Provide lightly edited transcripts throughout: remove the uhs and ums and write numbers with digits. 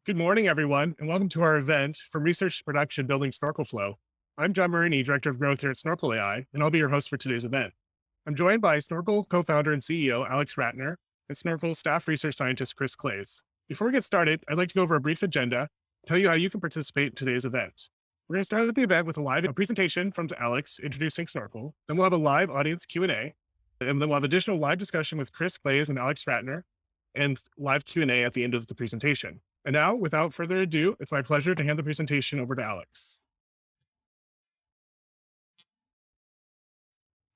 Good morning, everyone, and welcome to our event From Research to Production Building Snorkel Flow. I'm John Marini, Director of Growth here at Snorkel AI, and I'll be your host for today's event. I'm joined by Snorkel co-founder and CEO Alex Ratner and Snorkel staff research scientist Chris Clays. Before we get started, I'd like to go over a brief agenda, tell you how you can participate in today's event. We're going to start at the event with a presentation from Alex introducing Snorkel. Then we'll have a live audience Q&A, and then we'll have additional live discussion with Chris Clays and Alex Ratner, and live Q&A at the end of the presentation. And now, without further ado, it's my pleasure to hand the presentation over to Alex.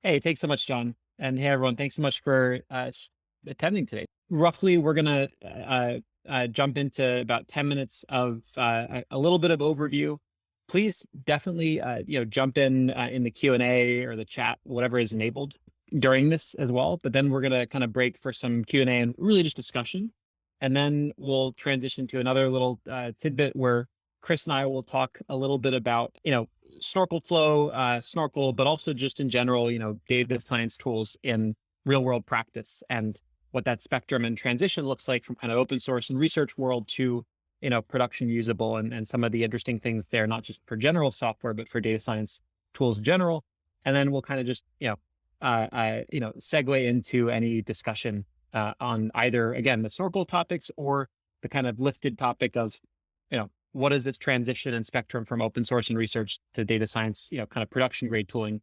Hey, thanks so much, John. And hey, everyone, thanks so much for attending today. Roughly, we're going to jump into about 10 minutes of a little bit of overview. Please definitely, jump in the Q&A or the chat, whatever is enabled during this as well. But then we're going to kind of break for some Q&A and really just discussion. And then we'll transition to another little tidbit where Chris and I will talk a little bit about, Snorkel Flow, Snorkel, but also just in general, data science tools in real world practice and what that spectrum and transition looks like from kind of open source and research world to, production usable and some of the interesting things there, not just for general software, but for data science tools in general. And then we'll kind of just, segue into any discussion on either, again, the Snorkel topics or the kind of lifted topic of, what does this transition and spectrum from open source and research to data science, kind of production grade tooling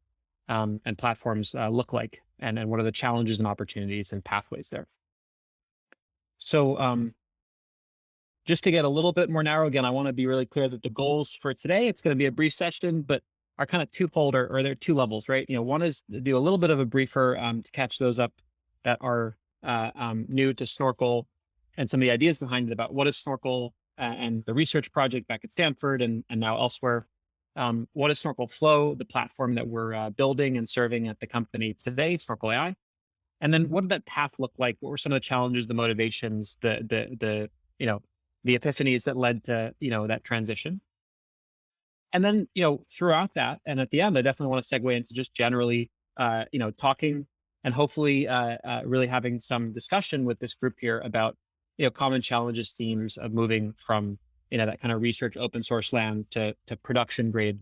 and platforms look like? And what are the challenges and opportunities and pathways there? So just to get a little bit more narrow, again, I want to be really clear that the goals for today, it's going to be a brief session, but are kind of twofold, or there are two levels, right? One is to do a little bit of a briefer to catch those up that are new to Snorkel and some of the ideas behind it about what is Snorkel and the research project back at Stanford and now elsewhere. What is Snorkel Flow, the platform that we're building and serving at the company today, Snorkel AI? And then what did that path look like? What were some of the challenges, the motivations, the epiphanies that led to, that transition? And then, throughout that, and at the end, I definitely want to segue into just generally, talking and hopefully really having some discussion with this group here about, common challenges, themes of moving from, that kind of research open source land to production grade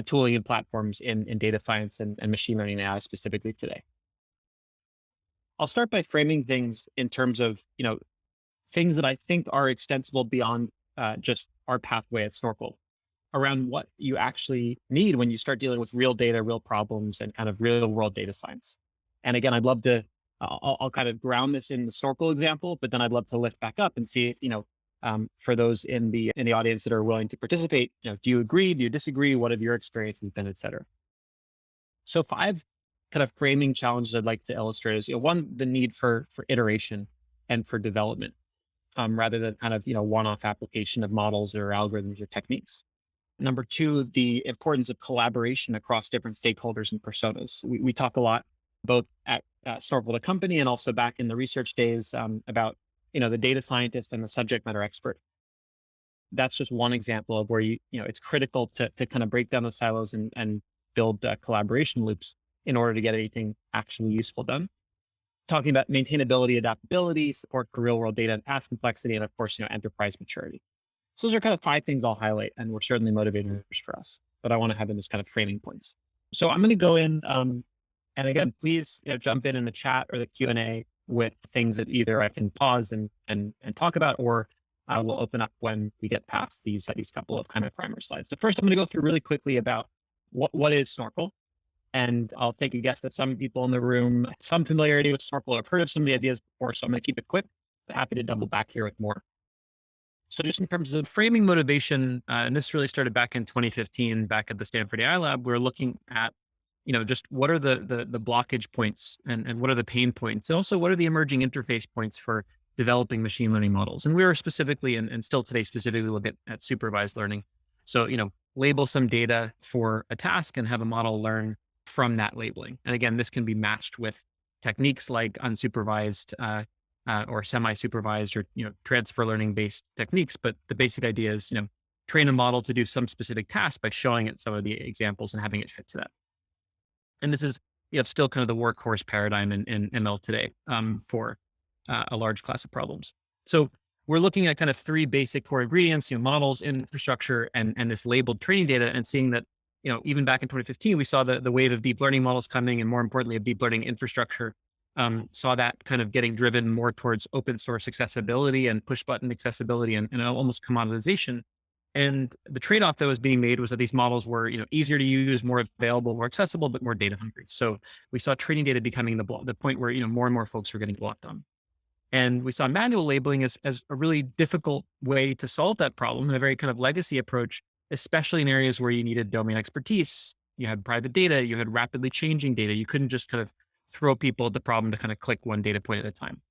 tooling and platforms in data science and machine learning AI specifically today. I'll start by framing things in terms of, things that I think are extensible beyond just our pathway at Snorkel, around what you actually need when you start dealing with real data, real problems, and kind of real world data science. And again, I'd love to, I'll kind of ground this in the Snorkel example, but then I'd love to lift back up and see if, for those in the audience that are willing to participate, do you agree? Do you disagree? What have your experiences been, et cetera? So 5 kind of framing challenges I'd like to illustrate is, one, the need for iteration and for development, rather than kind of, one-off application of models or algorithms or techniques. Number 2, the importance of collaboration across different stakeholders and personas. We talk a lot, both at Snorkel, the company, and also back in the research days about, the data scientist and the subject matter expert. That's just one example of where it's critical to kind of break down those silos and build collaboration loops in order to get anything actually useful done. Talking about maintainability, adaptability, support for real world data and task complexity, and of course, enterprise maturity. So those are kind of 5 things I'll highlight, and were certainly motivators for us, but I want to have them as kind of framing points. So I'm going to go in, and again, please jump in the chat or the Q&A with things that either I can pause and talk about, or we'll open up when we get past these couple of kind of primer slides. So first, I'm going to go through really quickly about what is Snorkel, and I'll take a guess that some people in the room have some familiarity with Snorkel or have heard of some of the ideas before, so I'm going to keep it quick, but happy to double back here with more. So just in terms of framing motivation, and this really started back in 2015, back at the Stanford AI Lab, we're looking at, just what are the blockage points and what are the pain points? And also, what are the emerging interface points for developing machine learning models? And we were specifically, and still today specifically, look at supervised learning. So, label some data for a task and have a model learn from that labeling. And again, this can be matched with techniques like unsupervised or semi-supervised or transfer learning based techniques. But the basic idea is train a model to do some specific task by showing it some of the examples and having it fit to that. And this is still kind of the workhorse paradigm in ML today for a large class of problems. So we're looking at kind of three basic core ingredients, models, infrastructure, and this labeled training data, and seeing that, even back in 2015, we saw the wave of deep learning models coming, and more importantly, of deep learning infrastructure. Saw that kind of getting driven more towards open source accessibility and push button accessibility and almost commoditization. And the trade-off that was being made was that these models were, easier to use, more available, more accessible, but more data hungry. So we saw training data becoming the point where, more and more folks were getting blocked on. And we saw manual labeling as a really difficult way to solve that problem, and a very kind of legacy approach, especially in areas where you needed domain expertise. You had private data, you had rapidly changing data. You couldn't just kind of throw people at the problem to kind of click one data point at a time.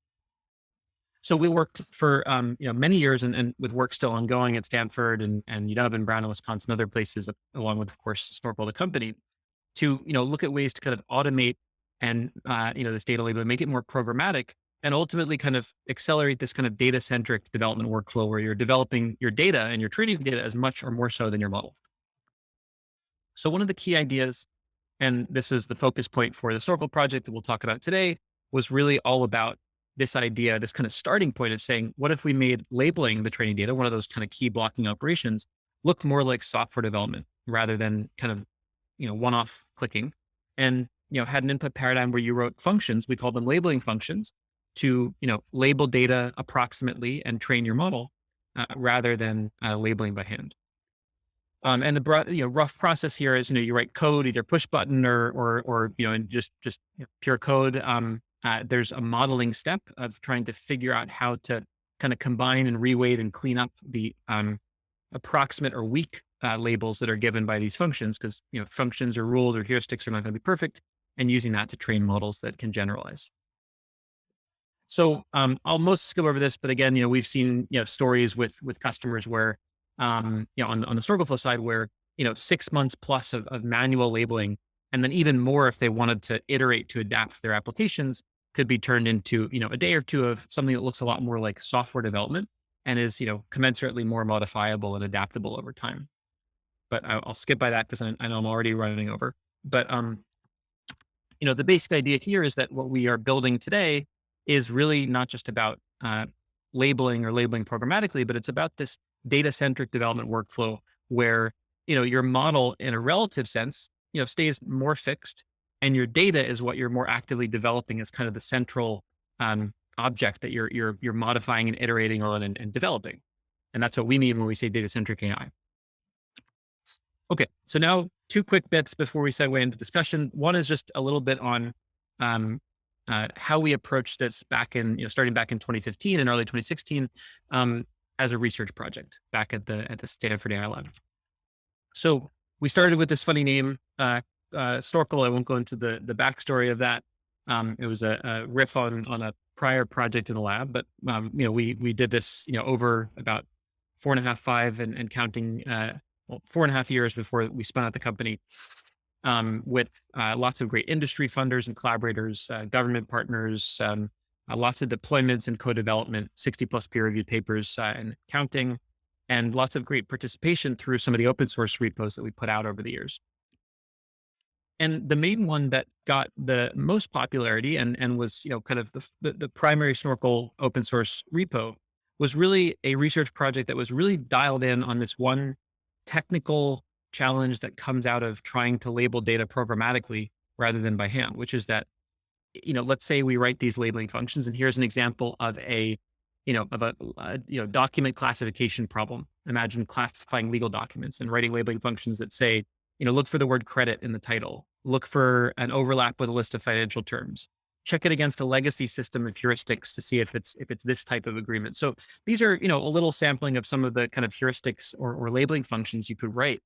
So we worked for many years, and with work still ongoing at Stanford and UW and Brown in Wisconsin, other places, along with, of course, Snorkel the company, to look at ways to kind of automate and this data labeling, make it more programmatic, and ultimately kind of accelerate this kind of data-centric development workflow where you're developing your data and you're treating data as much or more so than your model. So one of the key ideas, and this is the focus point for the Snorkel project that we'll talk about today, was really all about this idea, this kind of starting point of saying, what if we made labeling the training data, one of those kind of key blocking operations, look more like software development rather than kind of, one-off clicking, and, had an input paradigm where you wrote functions, we call them labeling functions, to, label data approximately and train your model rather than labeling by hand. And the rough process here is, you write code, either push button or and just pure code. There's a modeling step of trying to figure out how to kind of combine and reweight and clean up the approximate or weak labels that are given by these functions, because functions or rules or heuristics are not going to be perfect, and using that to train models that can generalize. So I'll most skip over this, but again, we've seen stories with customers where on the Snorkel Flow side, where 6 months plus of manual labeling, and then even more if they wanted to iterate to adapt their applications, could be turned into a day or two of something that looks a lot more like software development and is commensurately more modifiable and adaptable over time. But I'll skip by that because I know I'm already running over. But the basic idea here is that what we are building today is really not just about labeling or labeling programmatically, but it's about this data-centric development workflow where, your model in a relative sense, stays more fixed, and your data is what you're more actively developing as kind of the central object that you're modifying and iterating on and developing. And that's what we mean when we say data-centric AI. Okay, so now 2 quick bits before we segue into discussion. One is just a little bit on how we approached this back in, starting back in 2015 and early 2016 as a research project back at the Stanford AI Lab. So we started with this funny name, Snorkel. I won't go into the backstory of that. It was a riff on a prior project in the lab, but we did this over about 4.5, 5 and counting 4.5 years before we spun out the company, with lots of great industry funders and collaborators, government partners, lots of deployments and co-development, 60 plus peer-reviewed papers and counting, and lots of great participation through some of the open source repos that we put out over the years. And the main one that got the most popularity and was kind of the primary Snorkel open source repo was really a research project that was really dialed in on this one technical challenge that comes out of trying to label data programmatically rather than by hand, which is that, let's say we write these labeling functions, and here's an example of a document classification problem. Imagine classifying legal documents and writing labeling functions that say, look for the word credit in the title, look for an overlap with a list of financial terms, check it against a legacy system of heuristics to see if it's this type of agreement. So these are, a little sampling of some of the kind of heuristics or labeling functions you could write.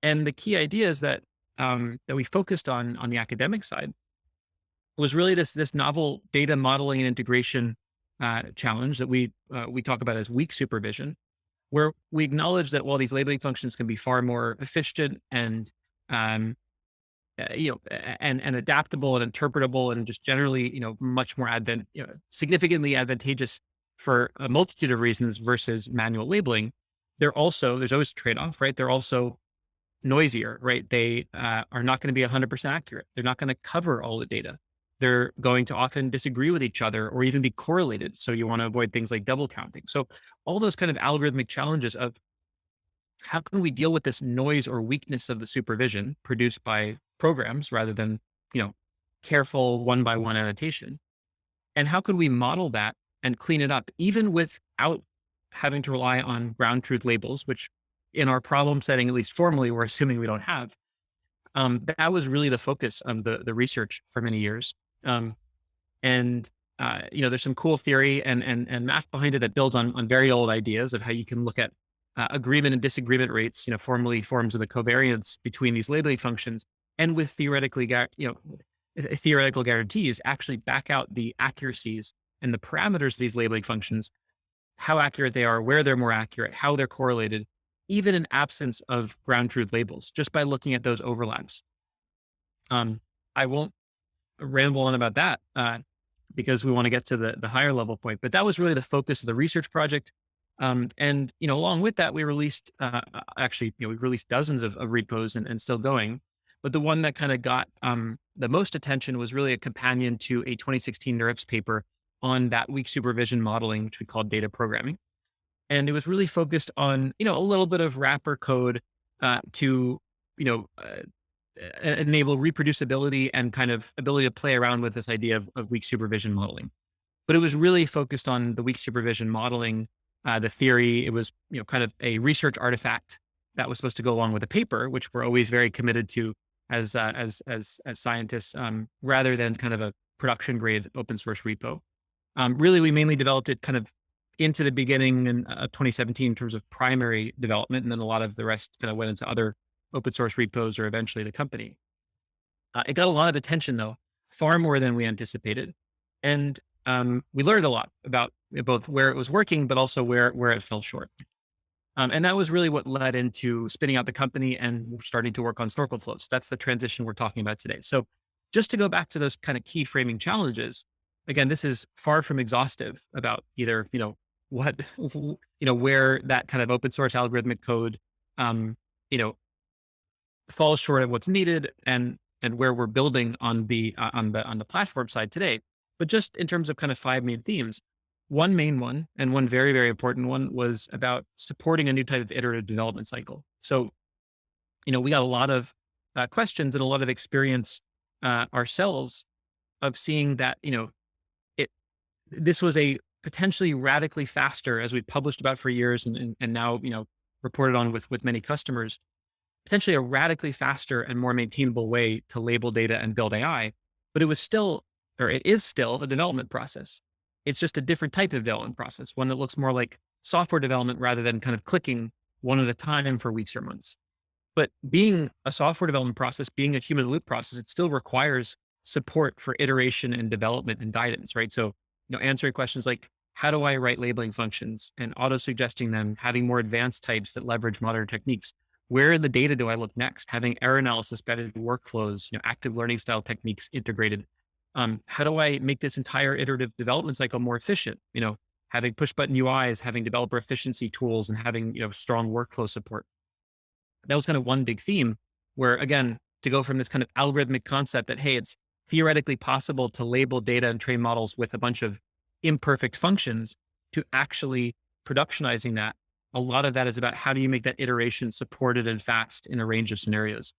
And the key idea is that that we focused on the academic side was really this novel data modeling and integration challenge that we talk about as weak supervision, where we acknowledge that while these labeling functions can be far more efficient and and adaptable and interpretable and just generally much more significantly advantageous for a multitude of reasons versus manual labeling, there's always a trade-off, right? They're also noisier, right? They are not going to be 100% accurate. They're not going to cover all the data. they're going to often disagree with each other or even be correlated. So you want to avoid things like double counting. So all those kind of algorithmic challenges of how can we deal with this noise or weakness of the supervision produced by programs rather than, you know, careful one by one annotation? And how could we model that and clean it up, even without having to rely on ground truth labels, which in our problem setting, at least formally, we're assuming we don't have. That was really the focus of the research for many years. Um, and there's some cool theory and math behind it that builds on very old ideas of how you can look at agreement and disagreement rates, formerly forms of the covariance between these labeling functions, and with theoretical guarantees, actually back out the accuracies and the parameters of these labeling functions, how accurate they are, where they're more accurate, how they're correlated, even in absence of ground truth labels, just by looking at those overlaps. I won't ramble on about that because we want to get to the higher level point. But that was really the focus of the research project. Along with that, we released we released dozens of repos and still going. But the one that kind of got the most attention was really a companion to a 2016 NeurIPS paper on that weak supervision modeling, which we called data programming. And it was really focused on, a little bit of wrapper code to, enable reproducibility and kind of ability to play around with this idea of weak supervision modeling. But it was really focused on the weak supervision modeling, the theory. It was, kind of a research artifact that was supposed to go along with the paper, which we're always very committed to as scientists, rather than kind of a production grade open source repo. Really, we mainly developed it kind of into the beginning of 2017 in terms of primary development, and then a lot of the rest kind of went into other open source repos or eventually the company. It got a lot of attention though, far more than we anticipated. And we learned a lot about both where it was working, but also where it fell short. And that was really what led into spinning out the company and starting to work on Snorkel Flow. So that's the transition we're talking about today. So just to go back to those kind of key framing challenges, again, this is far from exhaustive about either, what, where that kind of open source algorithmic code, falls short of what's needed and where we're building on the platform side today. But just in terms of kind of 5 main themes, one main one and one very, very important one was about supporting a new type of iterative development cycle. So, we got a lot of questions and a lot of experience ourselves of seeing that, this was a potentially radically faster, as we published about for years and now, reported on with many customers, potentially a radically faster and more maintainable way to label data and build AI. But it is still a development process. It's just a different type of development process, one that looks more like software development rather than kind of clicking one at a time for weeks or months. But being a software development process, being a human loop process, it still requires support for iteration and development and guidance, right? So, answering questions like, how do I write labeling functions and auto-suggesting them, having more advanced types that leverage modern techniques? Where in the data do I look next? Having error analysis bedded workflows, active learning style techniques integrated. How do I make this entire iterative development cycle more efficient? Having push button UIs, having developer efficiency tools, and having, strong workflow support. That was kind of one big theme where, again, to go from this kind of algorithmic concept that, hey, it's theoretically possible to label data and train models with a bunch of imperfect functions to actually productionizing that. A lot of that is about how do you make that iteration supported and fast in a range of scenarios.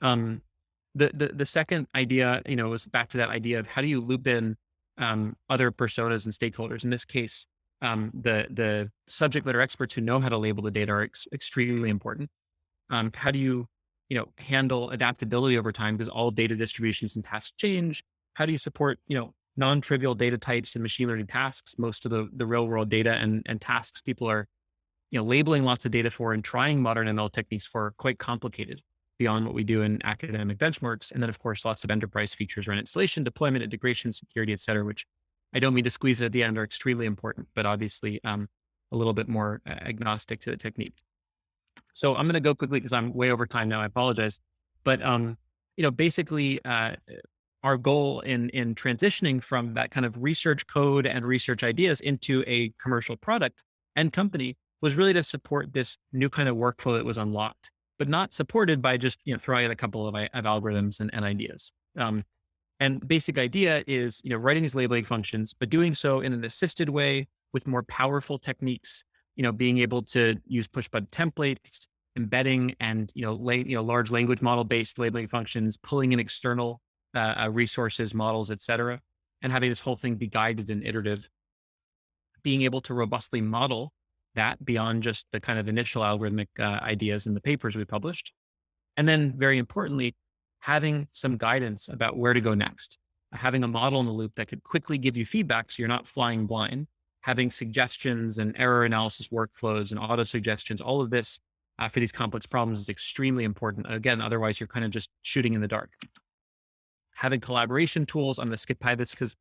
The second idea, was back to that idea of how do you loop in other personas and stakeholders. In this case, the subject matter experts who know how to label the data are extremely important. How do you, handle adaptability over time because all data distributions and tasks change? How do you support, non-trivial data types and machine learning tasks? Most of the real world data and tasks people are, labeling lots of data for and trying modern ML techniques for quite complicated beyond what we do in academic benchmarks. And then of course, lots of enterprise features around installation, deployment, integration, security, et cetera, which I don't mean to squeeze it at the end, are extremely important, but obviously a little bit more agnostic to the technique. So I'm going to go quickly because I'm way over time now. I apologize. But, basically our goal in transitioning from that kind of research code and research ideas into a commercial product and company was really to support this new kind of workflow that was unlocked, but not supported by just, throwing in a couple of algorithms and ideas. And basic idea is, writing these labeling functions, but doing so in an assisted way with more powerful techniques, being able to use push button templates, embedding and, large language model based labeling functions, pulling in external resources, models, et cetera, and having this whole thing be guided and iterative, being able to robustly model that beyond just the kind of initial algorithmic ideas in the papers we published. And then, very importantly, having some guidance about where to go next, having a model in the loop that could quickly give you feedback so you're not flying blind, having suggestions and error analysis workflows and auto suggestions, all of this for these complex problems is extremely important. Again, otherwise, you're kind of just shooting in the dark. Having collaboration tools, I'm going to skip by this because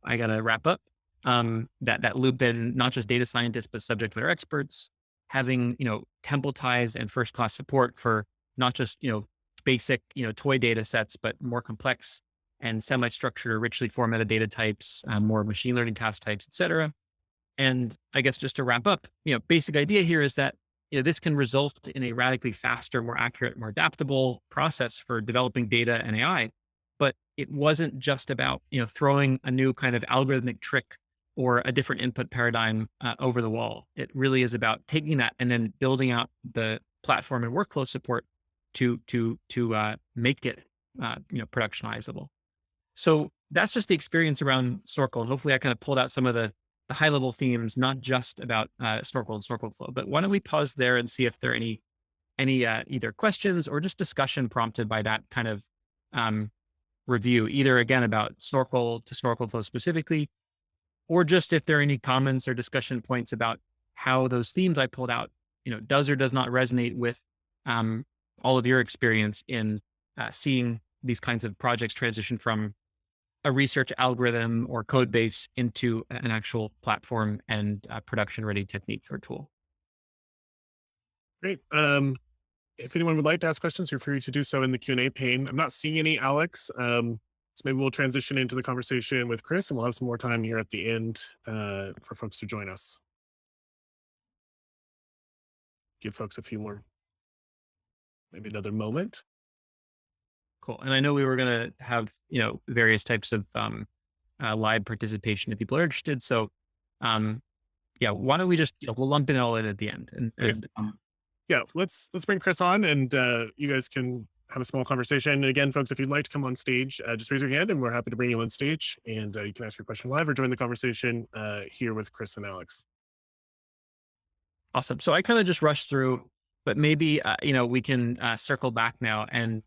I got to wrap up. That loop in not just data scientists, but subject matter experts, having, templatized and first class support for not just, basic, toy data sets, but more complex and semi-structured or richly formatted data types, more machine learning task types, et cetera. And I guess just to wrap up, basic idea here is that, this can result in a radically faster, more accurate, more adaptable process for developing data and AI. But it wasn't just about, throwing a new kind of algorithmic trick or a different input paradigm over the wall. It really is about taking that and then building out the platform and workflow support to make it productionizable. So that's just the experience around Snorkel, and hopefully I kind of pulled out some of the high level themes, not just about Snorkel and Snorkel Flow. But why don't we pause there and see if there are any either questions or just discussion prompted by that kind of review, either again about Snorkel to Snorkel Flow specifically, or just if there are any comments or discussion points about how those themes I pulled out, does or does not resonate with all of your experience in seeing these kinds of projects transition from a research algorithm or code base into an actual platform and production ready technique or tool. Great. If anyone would like to ask questions, you're free to do so in the Q&A pane. I'm not seeing any, Alex. So maybe we'll transition into the conversation with Chris, and we'll have some more time here at the end for folks to join us. Give folks a few more, maybe another moment. Cool. And I know we were going to have, various types of live participation if people are interested. So, yeah, why don't we just, we'll lump it all in at the end. Yeah, let's bring Chris on, and you guys can have a small conversation. And again, folks, if you'd like to come on stage, just raise your hand and we're happy to bring you on stage, and you can ask your question live or join the conversation here with Chris and Alex. Awesome. So I kind of just rushed through, but maybe, we can circle back now and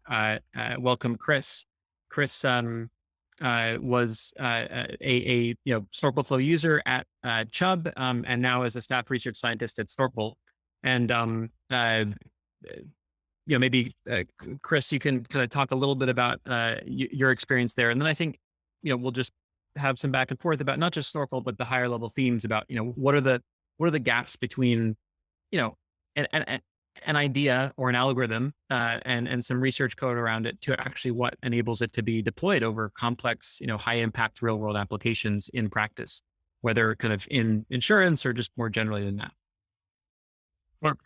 welcome Chris. Chris was a Snorkel Flow user at Chubb, and now is a staff research scientist at Snorkel. And maybe Chris, you can kind of talk a little bit about your experience there, and then I think we'll just have some back and forth about not just Snorkel but the higher level themes about what are the gaps between an idea or an algorithm and some research code around it to actually what enables it to be deployed over complex high impact real world applications in practice, whether kind of in insurance or just more generally than that. Sure.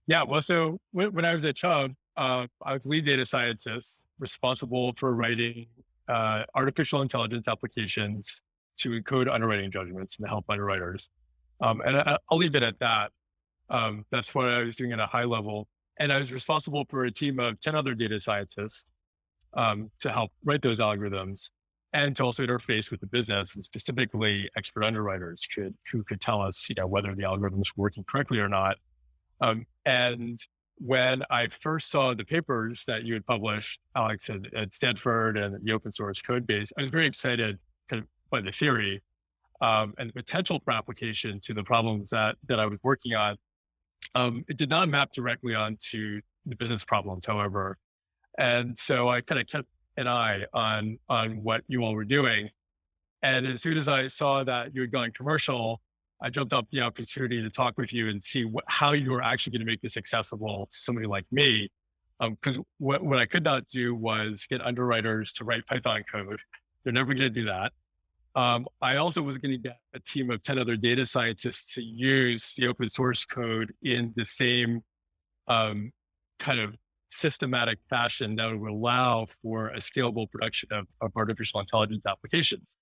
Yeah, well, so when I was at Chubb, I was lead data scientist responsible for writing artificial intelligence applications to encode underwriting judgments and help underwriters. And I'll leave it at that. That's what I was doing at a high level. And I was responsible for a team of 10 other data scientists to help write those algorithms and to also interface with the business, and specifically expert underwriters who could tell us, whether the algorithms were working correctly or not. And when I first saw the papers that you had published, Alex, at Stanford and the open source code base, I was very excited kind of by the theory and the potential for application to the problems that I was working on. It did not map directly onto the business problems, however. And so I kind of kept an eye on what you all were doing. And as soon as I saw that you had gone commercial, I jumped up the opportunity to talk with you and see how you were actually going to make this accessible to somebody like me. Because what I could not do was get underwriters to write Python code. They're never going to do that. I also was going to get a team of 10 other data scientists to use the open source code in the same kind of systematic fashion that would allow for a scalable production of artificial intelligence applications.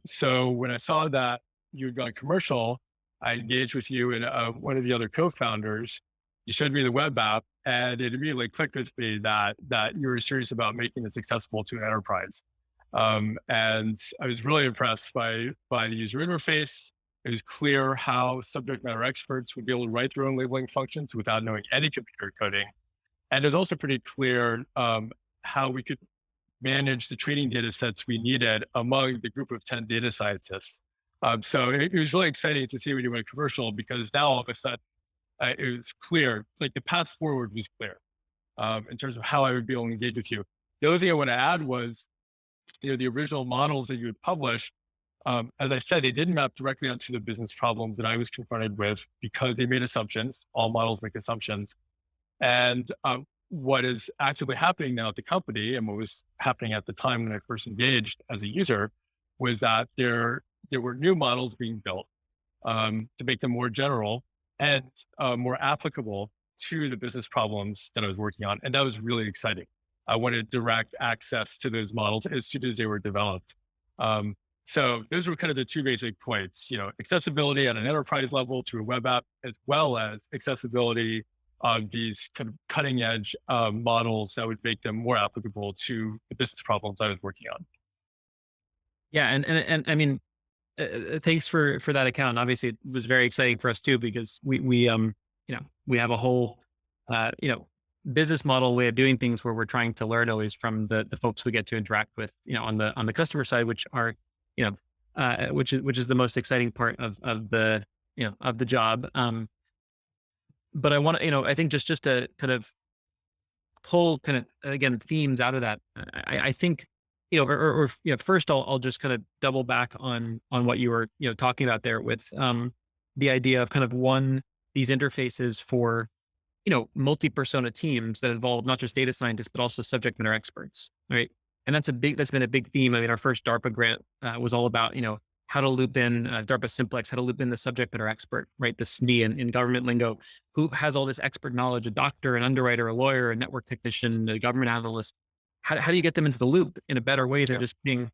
So when I saw that you had gone commercial, I engaged with you and one of the other co-founders. You showed me the web app, and it immediately clicked with me that you were serious about making this accessible to an enterprise. And I was really impressed by the user interface. It was clear how subject matter experts would be able to write their own labeling functions without knowing any computer coding. And it was also pretty clear how we could manage the training data sets we needed among the group of 10 data scientists. So it was really exciting to see when you went commercial, because now all of a sudden it was clear, like the path forward was clear in terms of how I would be able to engage with you. The other thing I want to add was, the original models that you had published, as I said, they didn't map directly onto the business problems that I was confronted with because they made assumptions. All models make assumptions. And what is actively happening now at the company, and what was happening at the time when I first engaged as a user, was that there were new models being built to make them more general and more applicable to the business problems that I was working on. And that was really exciting. I wanted direct access to those models as soon as they were developed. So those were kind of the two basic points, accessibility at an enterprise level through a web app, as well as accessibility of these kind of cutting edge models that would make them more applicable to the business problems I was working on. Yeah. And I mean, thanks for that account. Obviously it was very exciting for us too, because we have a whole, business model way of doing things where we're trying to learn always from the folks we get to interact with, on the customer side, which are, which is the most exciting part of the, of the job. But I want to, I think just to kind of pull kind of again themes out of that, I think, first I'll just kind of double back on what you were, talking about there with the idea of kind of these interfaces for, multi-persona teams that involve not just data scientists, but also subject matter experts, right? And that's been a big theme. I mean, our first DARPA grant was all about, how to loop in DARPA Simplex, how to loop in the subject matter expert, right? The SME in government lingo, who has all this expert knowledge, a doctor, an underwriter, a lawyer, a network technician, a government analyst. How do you get them into the loop in a better way than just being,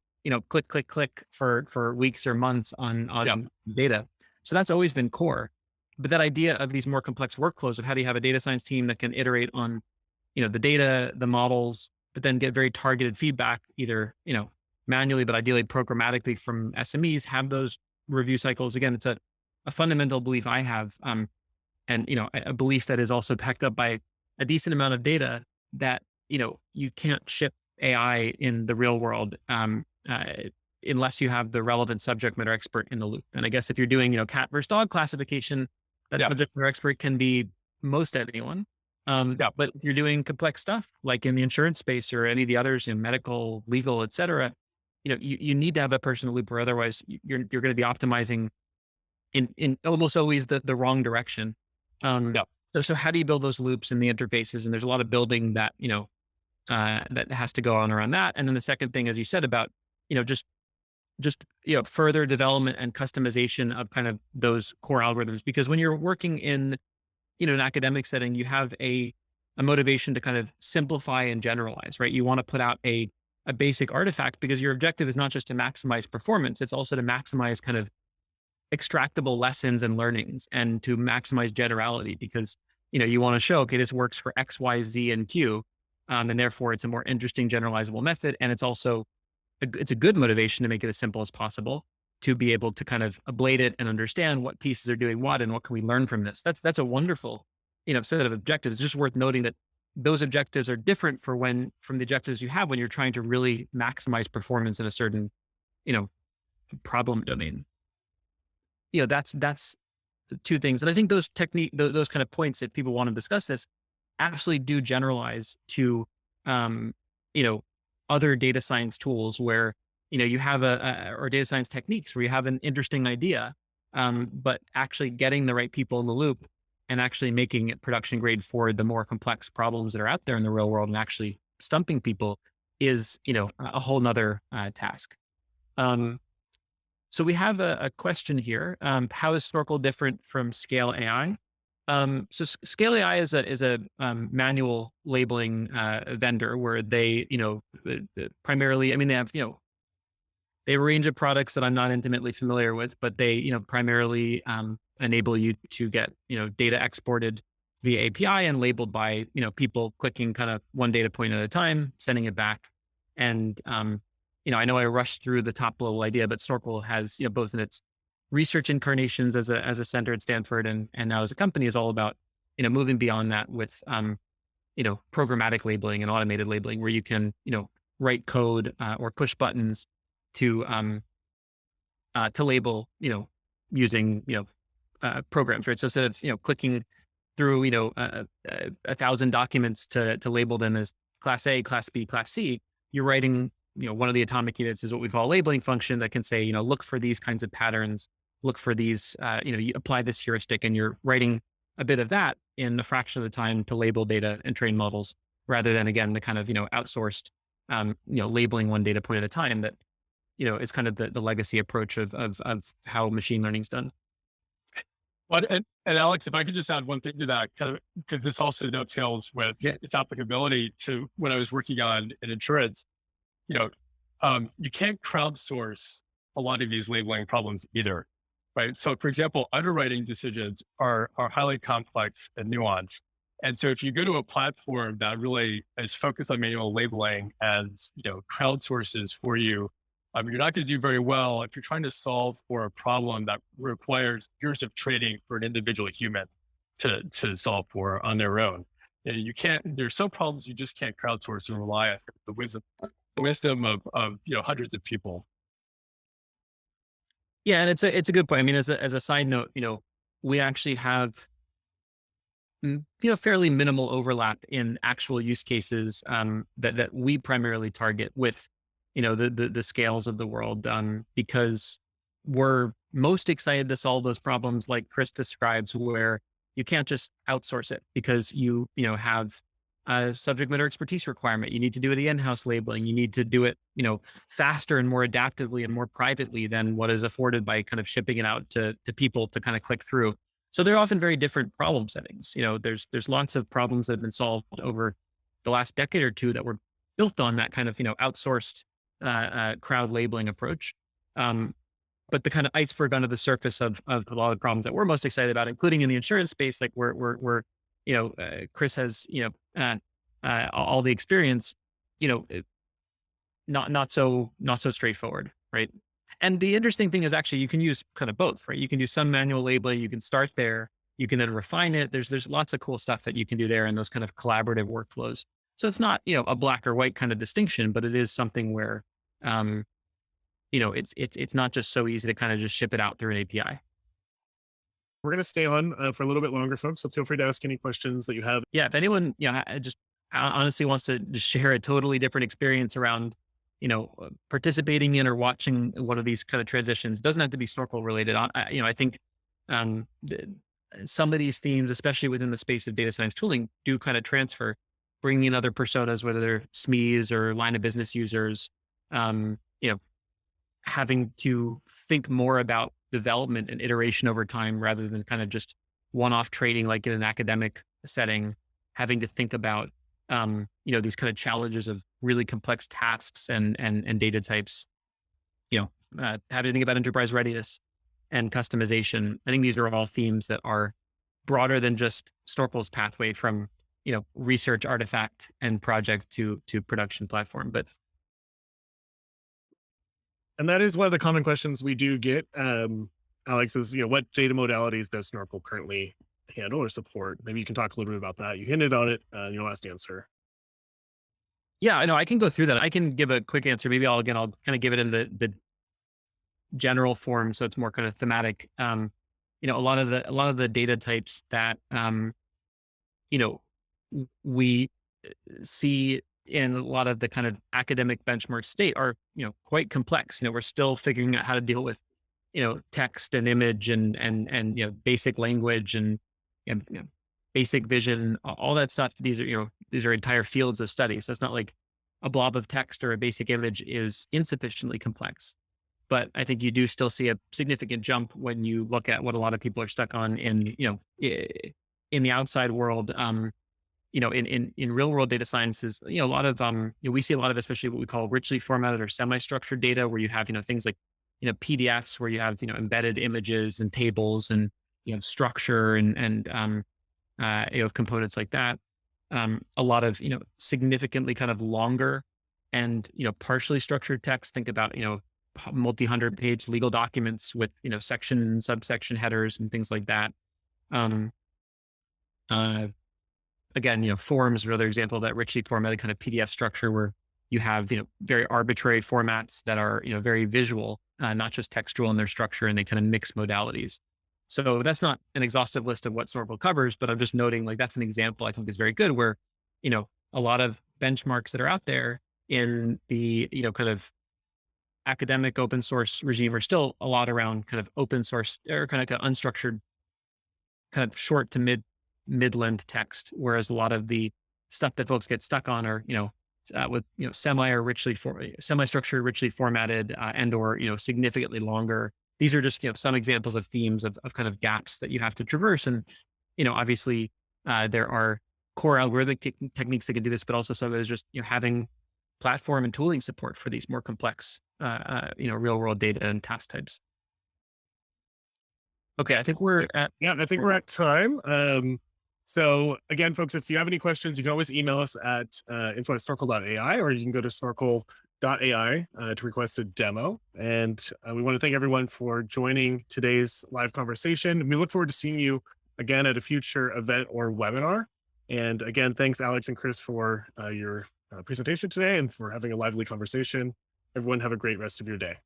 click, click, click for weeks or months on data? So that's always been core. But that idea of these more complex workflows of how do you have a data science team that can iterate on, the data, the models, but then get very targeted feedback, either, manually, but ideally programmatically from SMEs, have those review cycles. Again, it's a fundamental belief I have, and, a belief that is also backed up by a decent amount of data that, you can't ship AI in the real world, unless you have the relevant subject matter expert in the loop. And I guess if you're doing, cat versus dog classification, that subject matter expert can be most anyone. But if you're doing complex stuff like in the insurance space or any of the others, medical, legal, et cetera, you need to have that person in the loop, or otherwise you're going to be optimizing in almost always the wrong direction. So how do you build those loops in the interfaces? And there's a lot of building that, that has to go on around that. And then the second thing, as you said about, just further development and customization of kind of those core algorithms, because when you're working in, an academic setting, you have a motivation to kind of simplify and generalize, right? You want to put out a basic artifact because your objective is not just to maximize performance, it's also to maximize kind of extractable lessons and learnings, and to maximize generality, because, you want to show, okay, this works for X, Y, Z, and Q. And therefore it's a more interesting generalizable method. And it's also, it's a good motivation to make it as simple as possible, to be able to kind of ablate it and understand what pieces are doing what and what can we learn from this. That's a wonderful, set of objectives. It's just worth noting that those objectives are different from the objectives you have when you're trying to really maximize performance in a certain, problem domain. That's two things. And I think those those kind of points that people want to discuss this absolutely do generalize to, other data science tools where, you have or data science techniques where you have an interesting idea, but actually getting the right people in the loop and actually making it production grade for the more complex problems that are out there in the real world and actually stumping people is, a whole nother task. So we have a question here. How is Snorkel different from Scale AI? Scale AI is a manual labeling vendor where they, primarily, I mean, they have, they have a range of products that I'm not intimately familiar with, but they, primarily enable you to get, data exported via API and labeled by, people clicking kind of one data point at a time, sending it back. And, I know I rushed through the top level idea, but Snorkel has, both in its research incarnations as a center at Stanford and now as a company is all about, moving beyond that with, programmatic labeling and automated labeling where you can, write code or push buttons to label, using, programs, right? So instead of, clicking through, 1,000 documents to label them as class A, class B, class C, you're writing, one of the atomic units is what we call a labeling function that can say, look for these kinds of patterns, look for these, you apply this heuristic and you're writing a bit of that in a fraction of the time to label data and train models rather than again, the kind of, outsourced, labeling one data point at a time that, is kind of the legacy approach of how machine learning is done. But and Alex, if I could just add one thing to that, kind of because this also dovetails with its applicability to when I was working on an insurance, you can't crowdsource a lot of these labeling problems either, right? So, for example, underwriting decisions are highly complex and nuanced. And so if you go to a platform that really is focused on manual labeling and, crowdsources for you, you're not going to do very well if you're trying to solve for a problem that requires years of training for an individual human to solve for on their own. You can't, there's some problems you just can't crowdsource and rely on the wisdom of hundreds of people. Yeah. And it's a good point. I mean, as a side note, we actually have, fairly minimal overlap in actual use cases that we primarily target with, the scales of the world, because we're most excited to solve those problems like Chris describes, where you can't just outsource it because you have a subject matter expertise requirement. You need to do the in-house labeling. You need to do it, faster and more adaptively and more privately than what is afforded by kind of shipping it out to people to kind of click through. So they're often very different problem settings. There's lots of problems that have been solved over the last decade or two that were built on that kind of, outsourced crowd labeling approach. But the kind of iceberg under the surface of a lot of the problems that we're most excited about, including in the insurance space, like we're Chris has, all the experience, not so straightforward. Right. And the interesting thing is actually you can use kind of both, right? You can do some manual labeling. You can start there. You can then refine it. There's lots of cool stuff that you can do there in those kind of collaborative workflows. So it's not, a black or white kind of distinction, but it is something where, it's not just so easy to kind of just ship it out through an API. We're going to stay on for a little bit longer, folks. So feel free to ask any questions that you have. Yeah. If anyone, just honestly wants to just share a totally different experience around, participating in or watching one of these kind of transitions, doesn't have to be Snorkel related. I think some of these themes, especially within the space of data science tooling, do kind of transfer, bringing in other personas, whether they're SMEs or line of business users, having to think more about development and iteration over time rather than kind of just one-off trading like in an academic setting, having to think about these kind of challenges of really complex tasks and data types, having to think about enterprise readiness and customization. I think these are all themes that are broader than just Snorkel's pathway from, research artifact and project to production platform. And that is one of the common questions we do get. Alex is, what data modalities does Snorkel currently handle or support? Maybe you can talk a little bit about that. You hinted on it in your last answer. Yeah, I know. I can go through that. I can give a quick answer. Maybe I'll kind of give it in the general form, so it's more kind of thematic. A lot of the data types that we see in a lot of the kind of academic benchmark state are quite complex. We're still figuring out how to deal with text and image and basic language and basic vision, all that stuff. These are entire fields of study. So it's not like a blob of text or a basic image is insufficiently complex. But I think you do still see a significant jump when you look at what a lot of people are stuck on in in the outside world, in real world data sciences, a lot of, we see a lot of, especially what we call richly formatted or semi-structured data, where you have, things like, PDFs where you have, embedded images and tables and, structure and components like that. A lot of, significantly kind of longer and, partially structured text. Think about, multi-hundred page legal documents with, section and subsection headers and things like that. Um, uh, Again, forms are another example of that richly formatted kind of PDF structure where you have, very arbitrary formats that are, very visual, not just textual in their structure, and they kind of mix modalities. So that's not an exhaustive list of what Snorkel covers, but I'm just noting like that's an example I think is very good where, a lot of benchmarks that are out there in the, kind of academic open source regime are still a lot around kind of open source or kind of unstructured, kind of short to mid-length text, whereas a lot of the stuff that folks get stuck on are, with semi-structured, richly formatted, and or significantly longer. These are just some examples of themes of kind of gaps that you have to traverse, and obviously there are core algorithmic techniques that can do this, but also some of it is just having platform and tooling support for these more complex real world data and task types. Okay, I think we're at Yeah, I think we're at time. So again, folks, if you have any questions, you can always email us at info@snorkel.ai, or you can go to snorkel.ai to request a demo. And we want to thank everyone for joining today's live conversation. We look forward to seeing you again at a future event or webinar. And again, thanks, Alex and Chris, for your presentation today and for having a lively conversation. Everyone have a great rest of your day.